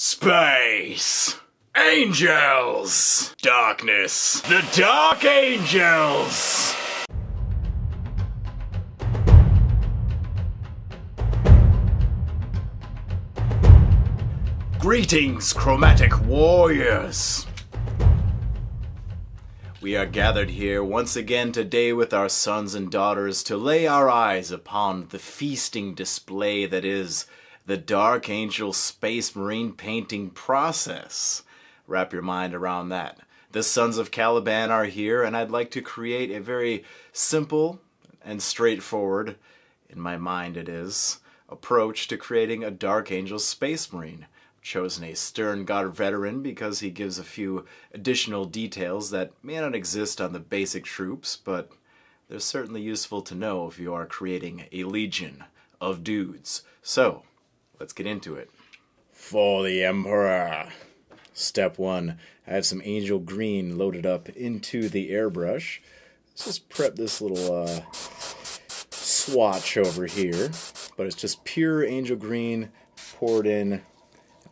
Space! Angels! Darkness! The Dark Angels! Greetings, Chromatic Warriors! We are gathered here once again today with our sons and daughters to lay our eyes upon the feasting display that is the Dark Angel Space Marine painting process. Wrap your mind around that. The Sons of Caliban are here, and I'd like to create a very simple and straightforward, in my mind it is, approach to creating a Dark Angel Space Marine. I've chosen a Sternguard veteran because he gives a few additional details that may not exist on the basic troops, but they're certainly useful to know if you are creating a legion of dudes. So, let's get into it. For the Emperor. Step 1. I have some Angel Green loaded up into the airbrush. Let's just prep this little swatch over here. But it's just pure Angel Green poured in.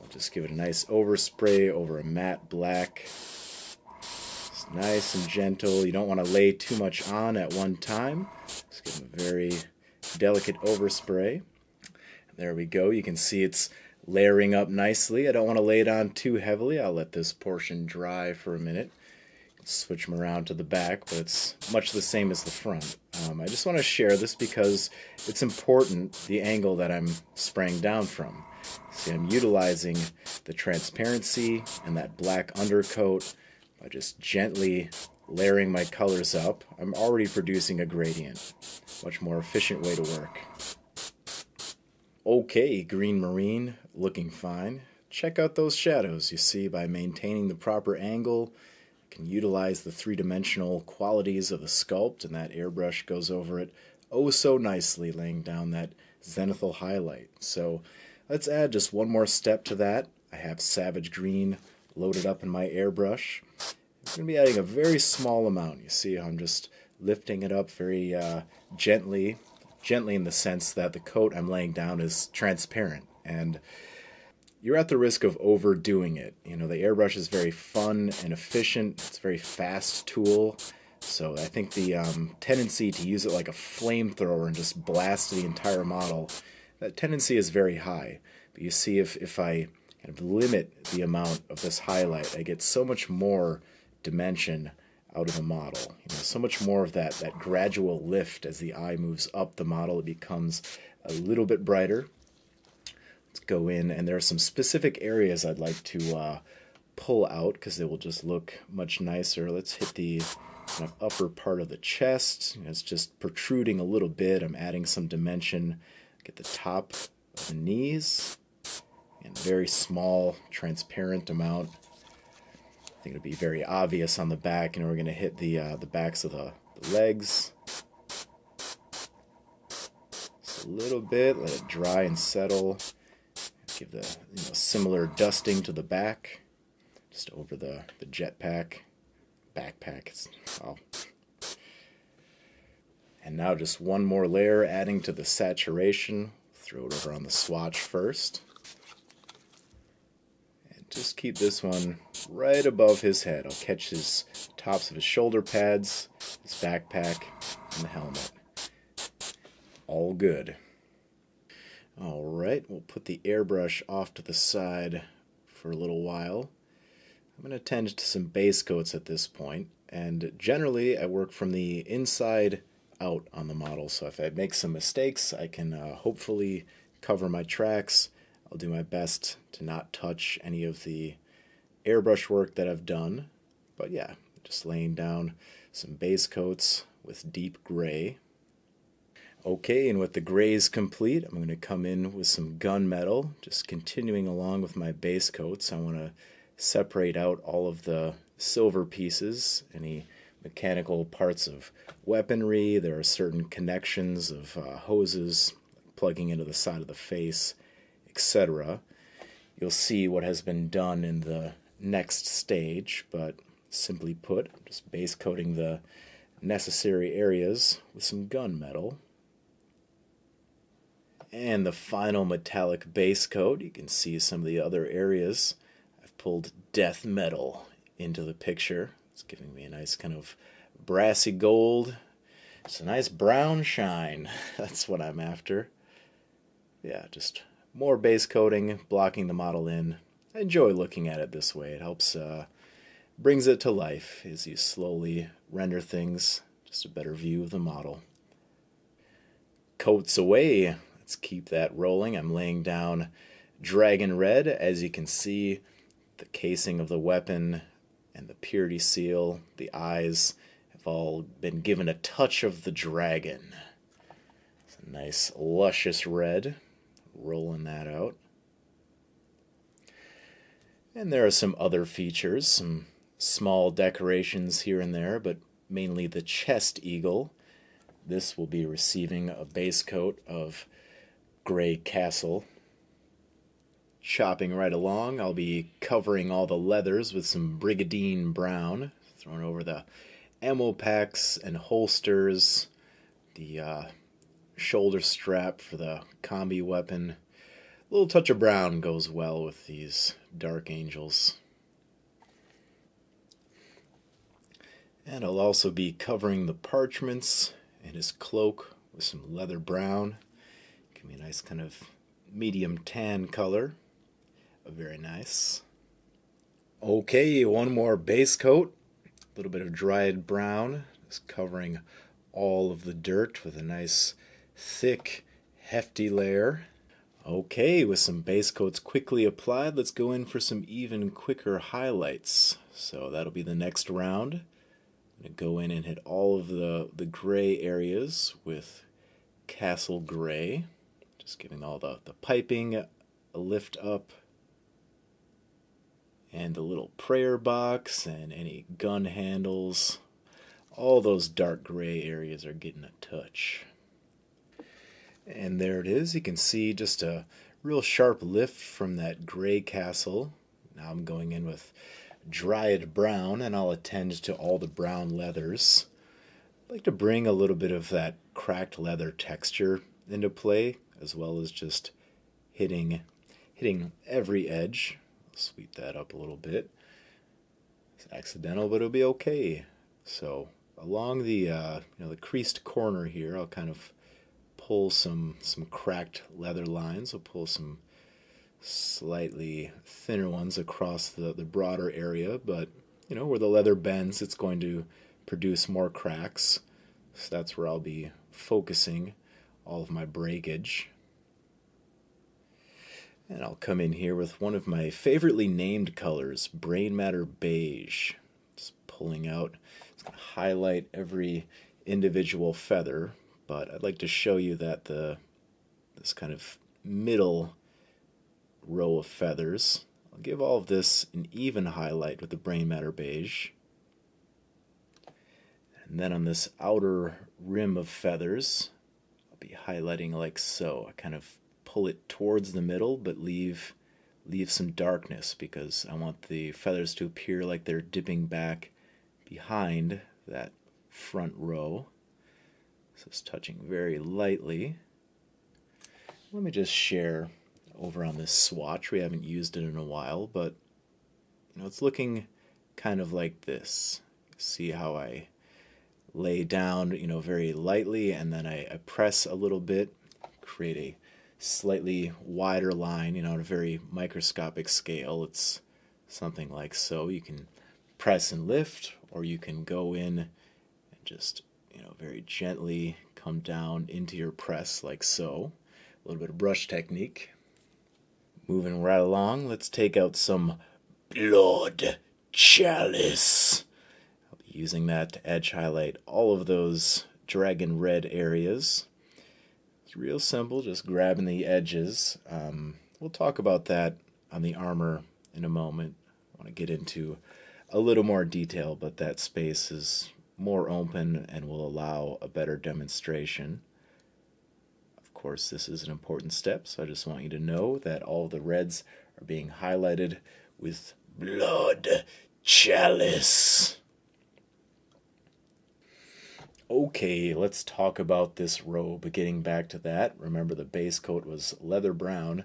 I'll just give it a nice overspray over a matte black. It's nice and gentle. You don't want to lay too much on at one time. Just give it a very delicate overspray. There we go. You can see it's layering up nicely. I don't want to lay it on too heavily. I'll let this portion dry for a minute. Switch them around to the back, but it's much the same as the front. I just want to share this because it's important, the angle that I'm spraying down from. See, I'm utilizing the transparency and that black undercoat by just gently layering my colors up. I'm already producing a gradient. Much more efficient way to work. Okay, Green Marine, looking fine. Check out those shadows. You see, by maintaining the proper angle, you can utilize the three-dimensional qualities of the sculpt, and that airbrush goes over it oh so nicely, laying down that zenithal highlight. So let's add just one more step to that. I have Savage Green loaded up in my airbrush. I'm going to be adding a very small amount. You see how I'm just lifting it up very gently in the sense that the coat I'm laying down is transparent, and you're at the risk of overdoing it. You know, the airbrush is very fun and efficient. It's a very fast tool, so I think the tendency to use it like a flamethrower and just blast the entire model, that tendency is very high. But you see, if I kind of limit the amount of this highlight, I get so much more dimension out of the model. You know, so much more of that gradual lift as the eye moves up the model. It becomes a little bit brighter. Let's go in, and there are some specific areas I'd like to pull out because they will just look much nicer. Let's hit the kind of upper part of the chest. It's just protruding a little bit. I'm adding some dimension. Get the top of the knees, and very small, transparent amount. I think it'll be very obvious on the back, and we're going to hit the backs of the legs. Just a little bit, let it dry and settle. Give the similar dusting to the back, just over the jetpack, backpack. Oh. And now just one more layer, adding to the saturation. Throw it over on the swatch first. Just keep this one right above his head. I'll catch his tops of his shoulder pads, his backpack, and the helmet. All good. Alright, we'll put the airbrush off to the side for a little while. I'm going to tend to some base coats at this point, and generally I work from the inside out on the model, so if I make some mistakes I can hopefully cover my tracks. I'll do my best to not touch any of the airbrush work that I've done. But yeah, just laying down some base coats with deep gray. Okay, and with the grays complete, I'm going to come in with some gunmetal. Just continuing along with my base coats, I want to separate out all of the silver pieces, any mechanical parts of weaponry. There are certain connections of hoses plugging into the side of the face, etc. You'll see what has been done in the next stage, but simply put, just base coating the necessary areas with some gunmetal. And the final metallic base coat. You can see some of the other areas. I've pulled death metal into the picture. It's giving me a nice kind of brassy gold. It's a nice brown shine. That's what I'm after. Yeah, just more base coating, blocking the model in. I enjoy looking at it this way. It helps, brings it to life as you slowly render things. Just a better view of the model. Coats away. Let's keep that rolling. I'm laying down Dragon Red. As you can see, the casing of the weapon and the purity seal, the eyes have all been given a touch of the dragon. It's a nice luscious red. Rolling that out. And there are some other features, some small decorations here and there, but mainly the chest eagle. This will be receiving a base coat of gray castle. Chopping right along, I'll be covering all the leathers with some Brigadine brown, thrown over the ammo packs and holsters, the shoulder strap for the combi weapon. A little touch of brown goes well with these Dark Angels. And I'll also be covering the parchments and his cloak with some leather brown. Give me a nice kind of medium tan color. Very nice. Okay, one more base coat. A little bit of Dryad brown. Just covering all of the dirt with a nice thick, hefty layer. Okay, with some base coats quickly applied, let's go in for some even quicker highlights. So that'll be the next round. I'm going to go in and hit all of the gray areas with Castle Gray. Just giving all the piping a lift up. And the little prayer box and any gun handles. All those dark gray areas are getting a touch. And there it is. You can see just a real sharp lift from that gray castle. Now I'm going in with Dryad brown, and I'll attend to all the brown leathers. I'd like to bring a little bit of that cracked leather texture into play, as well as just hitting every edge. I'll sweep that up a little bit. It's accidental, but it'll be okay. So along the the creased corner here, I'll kind of pull some cracked leather lines. I'll pull some slightly thinner ones across the broader area, but where the leather bends, it's going to produce more cracks. So that's where I'll be focusing all of my breakage. And I'll come in here with one of my favoritely named colors, Brainmatter Beige. Just pulling out, it's going to highlight every individual feather, but I'd like to show you that this kind of middle row of feathers, I'll give all of this an even highlight with the Brainmatter Beige. And then on this outer rim of feathers, I'll be highlighting like so. I kind of pull it towards the middle, but leave some darkness because I want the feathers to appear like they're dipping back behind that front row. So it's touching very lightly. Let me just share over on this swatch. We haven't used it in a while, but it's looking kind of like this. See how I lay down, very lightly, and then I press a little bit, create a slightly wider line, on a very microscopic scale. It's something like so. You can press and lift, or you can go in and just, very gently come down into your press like so. A little bit of brush technique. Moving right along, let's take out some Blood Chalice. I'll be using that to edge highlight all of those dragon red areas. It's real simple, just grabbing the edges. We'll talk about that on the armor in a moment. I want to get into a little more detail, but that space is more open and will allow a better demonstration. Of course, this is an important step, so I just want you to know that all the reds are being highlighted with Blood Chalice. Okay, let's talk about this robe. Getting back to that, remember the base coat was leather brown.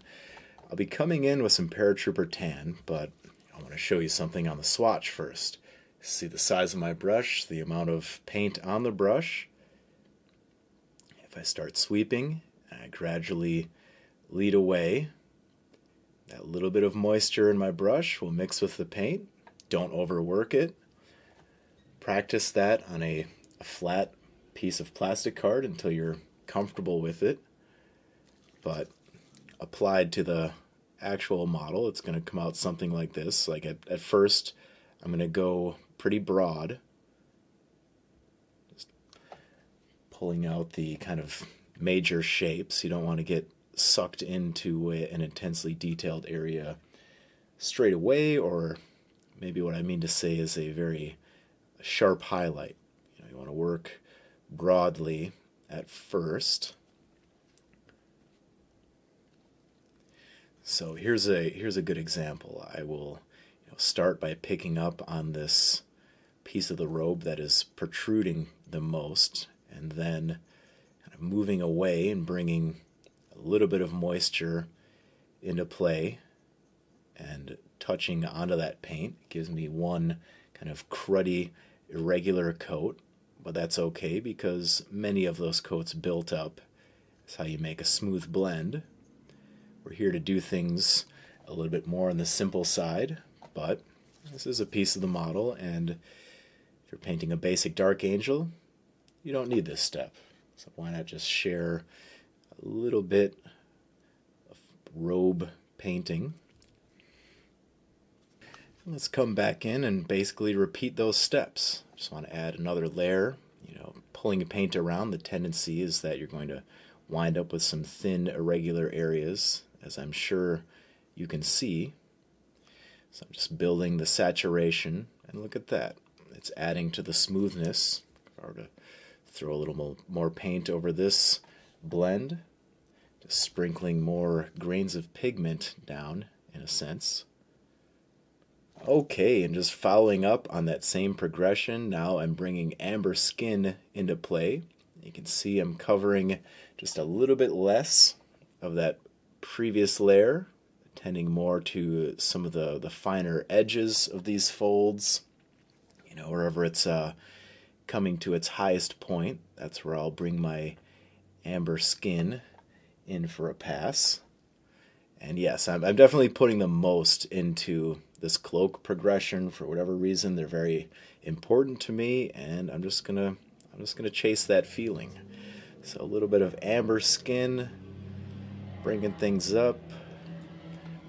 I'll be coming in with some Paratrooper tan, but I want to show you something on the swatch first. See the size of my brush, the amount of paint on the brush. If I start sweeping, I gradually lead away. That little bit of moisture in my brush will mix with the paint. Don't overwork it. Practice that on a flat piece of plastic card until you're comfortable with it. But applied to the actual model, it's going to come out something like this. Like at first, I'm going to go pretty broad. Just pulling out the kind of major shapes. You don't want to get sucked into an intensely detailed area straight away, or maybe what I mean to say is a very sharp highlight. You want to work broadly at first. So here's a good example. I will start by picking up on this piece of the robe that is protruding the most, and then kind of moving away and bringing a little bit of moisture into play and touching onto that paint. It gives me one kind of cruddy, irregular coat, but that's okay because many of those coats built up. That's how you make a smooth blend. We're here to do things a little bit more on the simple side, but this is a piece of the model, and if you're painting a basic Dark Angel, you don't need this step. So why not just share a little bit of robe painting. Let's come back in and basically repeat those steps. Just want to add another layer. Pulling paint around, the tendency is that you're going to wind up with some thin, irregular areas, as I'm sure you can see. So I'm just building the saturation, and look at that. It's adding to the smoothness. If I were to throw a little more paint over this blend, just sprinkling more grains of pigment down, in a sense. Okay, and just following up on that same progression, now I'm bringing amber skin into play. You can see I'm covering just a little bit less of that previous layer, tending more to some of the finer edges of these folds. Wherever it's coming to its highest point, that's where I'll bring my amber skin in for a pass. And yes, I'm definitely putting the most into this cloak progression. For whatever reason, they're very important to me, and I'm just gonna chase that feeling. So a little bit of amber skin, bringing things up.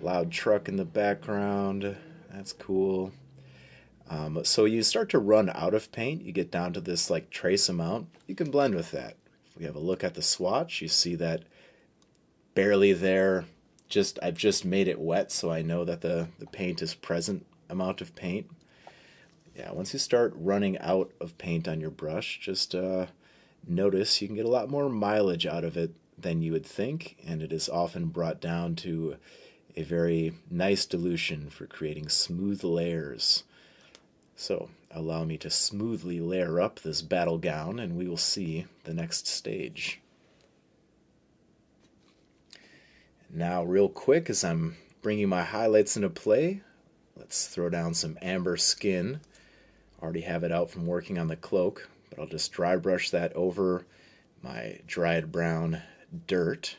Loud truck in the background. That's cool. So you start to run out of paint. You get down to this like trace amount. You can blend with that. If we have a look at the swatch, you see that barely there. I've just made it wet, so I know that the paint is present amount of paint. Yeah, once you start running out of paint on your brush, just notice you can get a lot more mileage out of it than you would think, and it is often brought down to a very nice dilution for creating smooth layers. So allow me to smoothly layer up this battle gown, and we will see the next stage. Now, real quick, as I'm bringing my highlights into play, let's throw down some amber skin. Already have it out from working on the cloak, but I'll just dry brush that over my Dryad brown dirt.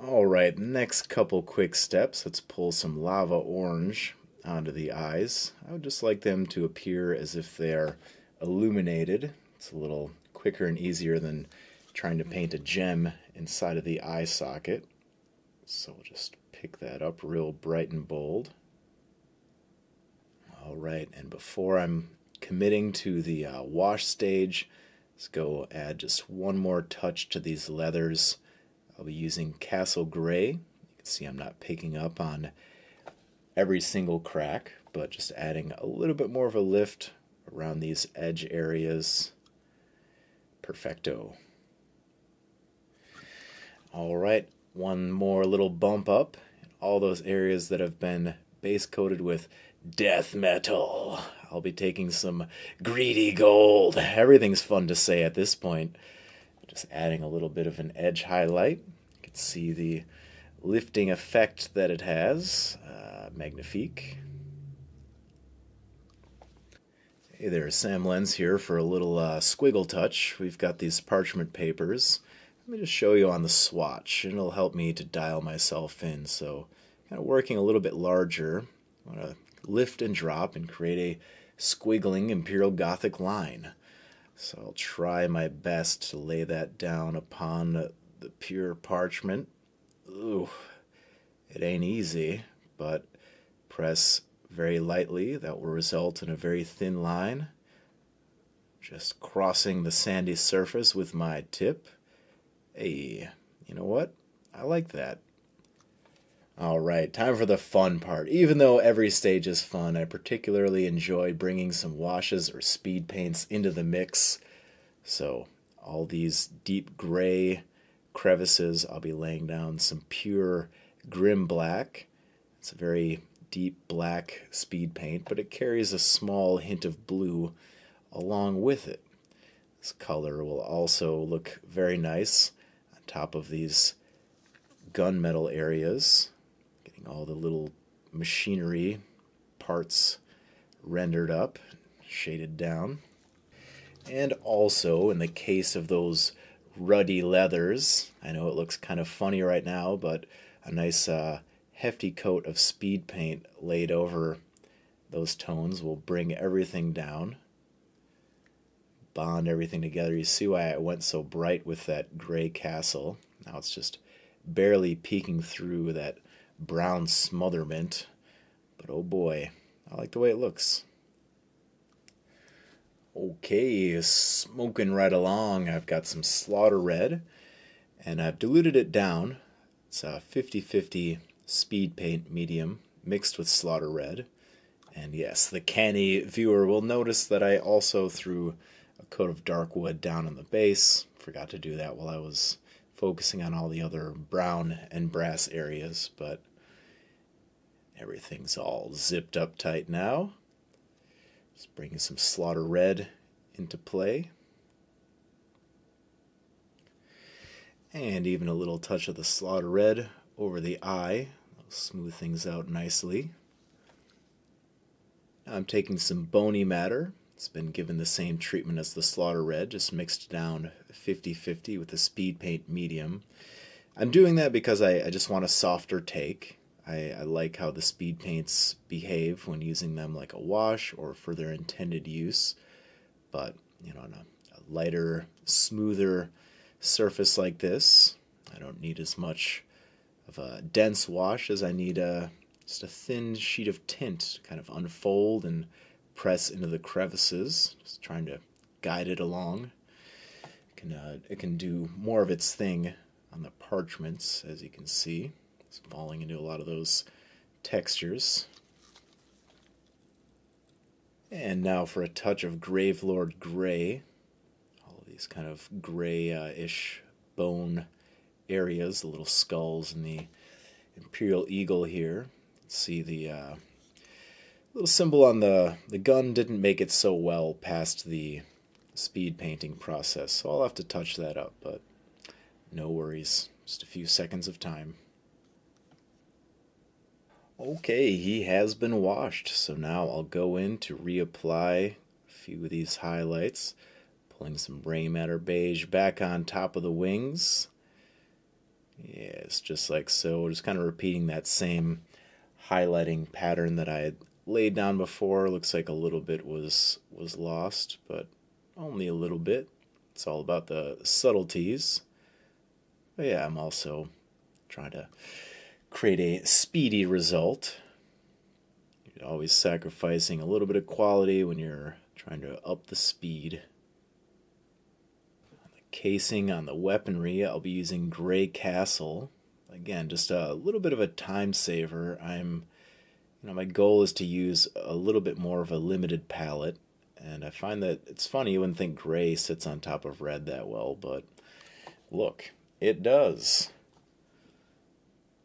Alright, next couple quick steps. Let's pull some lava orange onto the eyes. I would just like them to appear as if they're illuminated. It's a little quicker and easier than trying to paint a gem inside of the eye socket. So we'll just pick that up real bright and bold. Alright, and before I'm committing to the wash stage, let's go add just one more touch to these leathers. I'll be using Castle Gray. You can see I'm not picking up on every single crack, but just adding a little bit more of a lift around these edge areas. Perfecto. Alright, one more little bump up. All those areas that have been base coated with death metal, I'll be taking some greedy gold. Everything's fun to say at this point. Just adding a little bit of an edge highlight. You can see the lifting effect that it has. Magnifique. Hey there, Sam Lenz here for a little squiggle touch. We've got these parchment papers. Let me just show you on the swatch, and it'll help me to dial myself in. So, kind of working a little bit larger. I want to lift and drop and create a squiggling Imperial Gothic line. So I'll try my best to lay that down upon the pure parchment. Ooh, it ain't easy, but press very lightly. That will result in a very thin line. Just crossing the sandy surface with my tip. Hey, you know what? I like that. Alright, time for the fun part. Even though every stage is fun, I particularly enjoy bringing some washes or speed paints into the mix. So, all these deep gray crevices, I'll be laying down some pure grim black. It's a very deep black speed paint, but it carries a small hint of blue along with it. This color will also look very nice on top of these gunmetal areas. Getting all the little machinery parts rendered up, shaded down. And also, in the case of those ruddy leathers, I know it looks kind of funny right now, but a nice hefty coat of speed paint laid over those tones will bring everything down, bond everything together. You see why I went so bright with that gray castle. Now it's just barely peeking through that brown smotherment, but oh boy, I like the way it looks. Okay, smoking right along. I've got some Slaughter Red, and I've diluted it down. It's a 50-50 speed paint medium mixed with Slaughter Red. And yes, the canny viewer will notice that I also threw a coat of dark wood down on the base. Forgot to do that while I was focusing on all the other brown and brass areas, but everything's all zipped up tight now. Just bringing some Slaughter Red into play. And even a little touch of the Slaughter Red over the eye. That'll smooth things out nicely. Now I'm taking some Bony matter. It's been given the same treatment as the Slaughter Red, just mixed down 50-50 with the speed paint medium. I'm doing that because I just want a softer take. I like how the speed paints behave when using them like a wash or for their intended use. But, you know, on a lighter, smoother surface like this, I don't need as much of a dense wash as I need just a thin sheet of tint to kind of unfold and press into the crevices, just trying to guide it along. It can do more of its thing on the parchments, as you can see. It's falling into a lot of those textures. And now for a touch of Gravelord Gray. All of these kind of gray-ish bone areas, the little skulls and the Imperial Eagle here. See the little symbol on the gun didn't make it so well past the speed painting process, so I'll have to touch that up, but no worries. Just a few seconds of time. Okay, he has been washed, so now I'll go in to reapply a few of these highlights, pulling some Brainmatter Beige back on top of the wings. Yes, just like so, just kind of repeating that same highlighting pattern that I had laid down before. Looks like a little bit was lost, but only a little bit. It's all about the subtleties. But yeah, I'm also trying to create a speedy result. You're always sacrificing a little bit of quality when you're trying to up the speed. On the casing, on the weaponry, I'll be using Gray Castle. Again, just a little bit of a time saver. My goal is to use a little bit more of a limited palette, and I find that it's funny, you wouldn't think gray sits on top of red that well, but look, it does.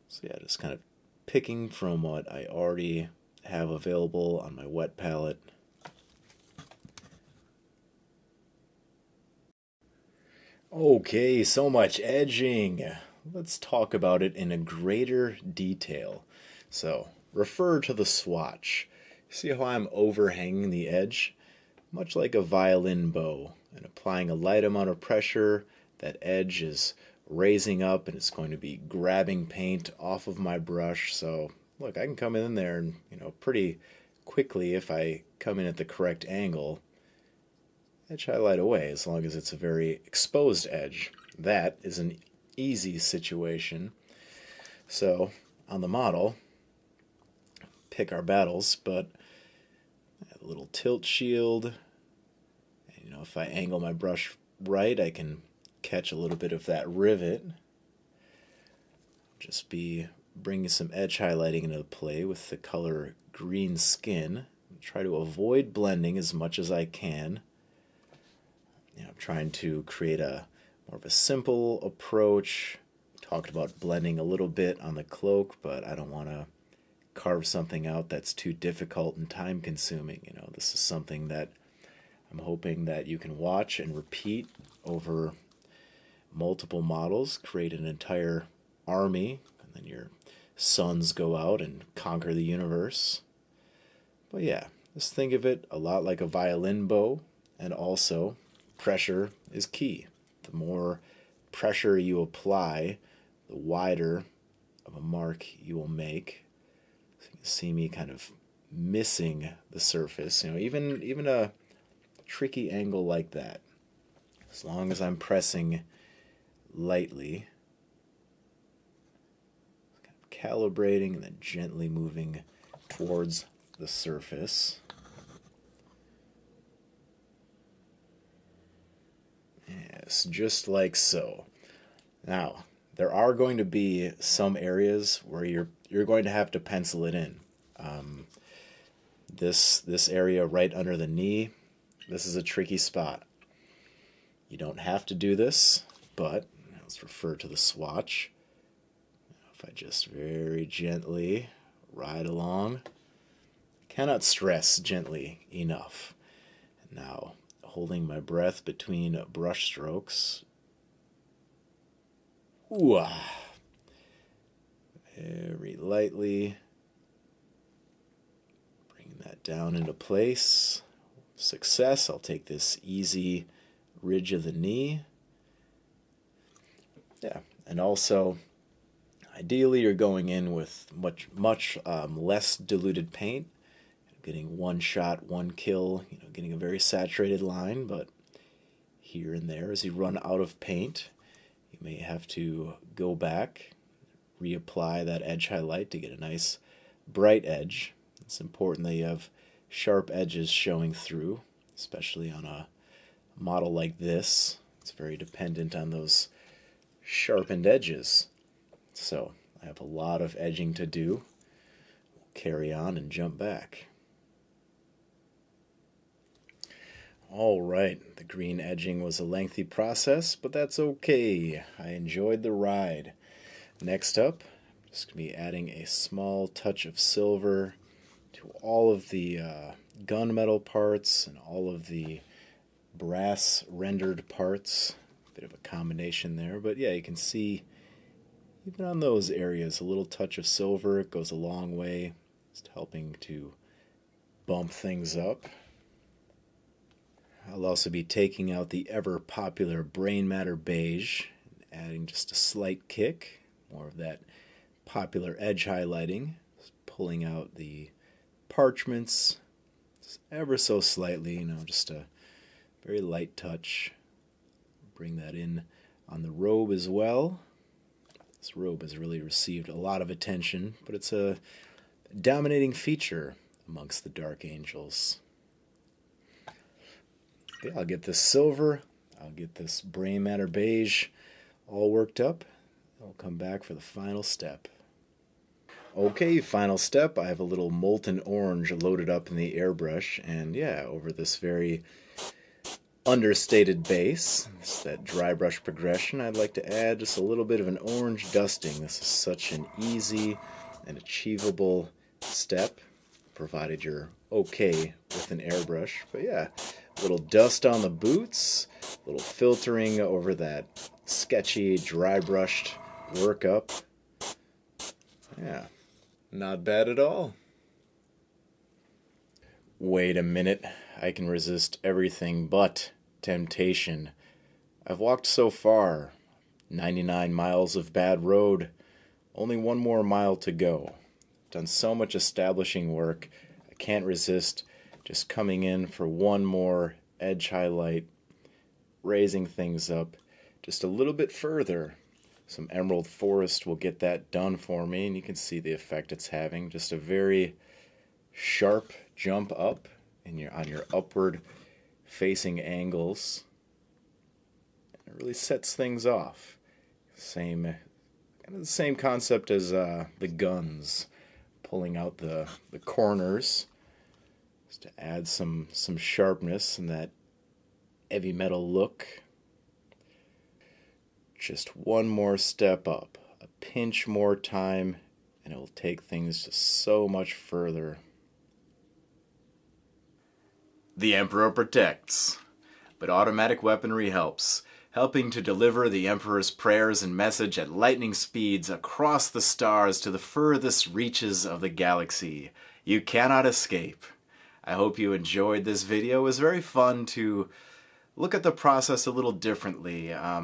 So yeah, just kind of picking from what I already have available on my wet palette. Okay, so much edging. Let's talk about it in a greater detail. So, refer to the swatch. See how I'm overhanging the edge? Much like a violin bow, and applying a light amount of pressure, that edge is raising up and it's going to be grabbing paint off of my brush. So, look, I can come in there and, pretty quickly if I come in at the correct angle, edge highlight away as long as it's a very exposed edge. That is an easy situation. So on the model, pick our battles, but a little tilt shield. And, if I angle my brush right, I can catch a little bit of that rivet. Just be bringing some edge highlighting into play with the color Greenskin. Try to avoid blending as much as I can. I'm trying to create a more of a simple approach. Talked about blending a little bit on the cloak, but I don't want to carve something out that's too difficult and time consuming. This is something that I'm hoping that you can watch and repeat over multiple models, create an entire army, and then your sons go out and conquer the universe. But yeah, just think of it a lot like a violin bow, and also pressure is key. The more pressure you apply, the wider of a mark you will make. So you can see me kind of missing the surface. Even a tricky angle like that, as long as I'm pressing lightly, kind of calibrating and then gently moving towards the surface. Yes, just like so. Now, there are going to be some areas where you're going to have to pencil it in. This area right under the knee, this is a tricky spot. You don't have to do this, but let's refer to the swatch. If I just very gently ride along, cannot stress gently enough. And now, holding my breath between brush strokes. Ooh, very lightly. Bring that down into place. Success. I'll take this easy ridge of the knee. Yeah, and also, ideally you're going in with much less diluted paint. Getting one shot, one kill, getting a very saturated line, but here and there as you run out of paint, you may have to go back, reapply that edge highlight to get a nice bright edge. It's important that you have sharp edges showing through, especially on a model like this. It's very dependent on those sharpened edges. So I have a lot of edging to do. We'll carry on and jump back. All right, the green edging was a lengthy process, but that's okay. I enjoyed the ride. Next up, I'm just going to be adding a small touch of silver to all of the gunmetal parts and all of the brass rendered parts. Bit of a combination there, but yeah, you can see even on those areas, a little touch of silver goes a long way. It's helping to bump things up. I'll also be taking out the ever-popular Brainmatter Beige and adding just a slight kick, more of that popular edge highlighting, just pulling out the parchments just ever so slightly, just a very light touch. Bring that in on the robe as well. This robe has really received a lot of attention, but it's a dominating feature amongst the Dark Angels. Okay, I'll get this silver, I'll get this Brainmatter Beige all worked up. I'll come back for the final step. Okay, final step. I have a little Molten Orange loaded up in the airbrush, and yeah, over this very understated base, it's that dry brush progression, I'd like to add just a little bit of an orange dusting. This is such an easy and achievable step, provided you're okay with an airbrush. But yeah, a little dust on the boots, little filtering over that sketchy, dry brushed workup. Yeah, not bad at all. Wait a minute, I can resist everything but temptation. I've walked so far, 99 miles of bad road, only one more mile to go. Done so much establishing work, I can't resist just coming in for one more edge highlight, raising things up just a little bit further. Some Emerald Forest will get that done for me, and you can see the effect it's having. Just a very sharp jump up on your upward facing angles. It really sets things off. Kind of the same concept as the guns, pulling out the corners just to add some sharpness and that heavy metal look. Just one more step up, a pinch more time, and it will take things just so much further. The Emperor protects, but automatic weaponry helps, helping to deliver the Emperor's prayers and message at lightning speeds across the stars to the furthest reaches of the galaxy. You cannot escape. I hope you enjoyed this video. It was very fun to look at the process a little differently. I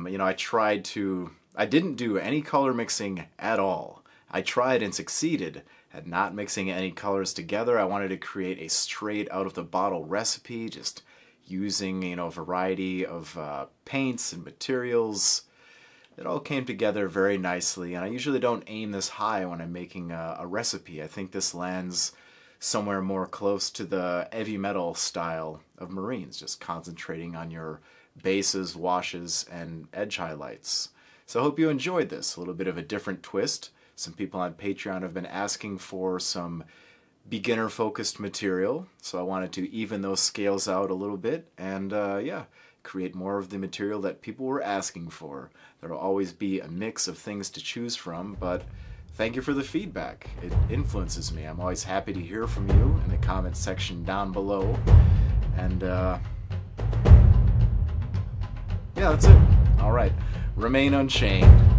didn't do any color mixing at all. I tried and succeeded at not mixing any colors together. I wanted to create a straight out of the bottle recipe, just using a variety of paints and materials. It all came together very nicely, and I usually don't aim this high when I'm making a recipe. I think this lands somewhere more close to the heavy metal style of Marines, just concentrating on your bases, washes, and edge highlights. So I hope you enjoyed this, a little bit of a different twist. Some people on Patreon have been asking for some beginner-focused material, so I wanted to even those scales out a little bit and, create more of the material that people were asking for. There will always be a mix of things to choose from, but thank you for the feedback. It influences me. I'm always happy to hear from you in the comments section down below. And, that's it. All right. Remain unchained.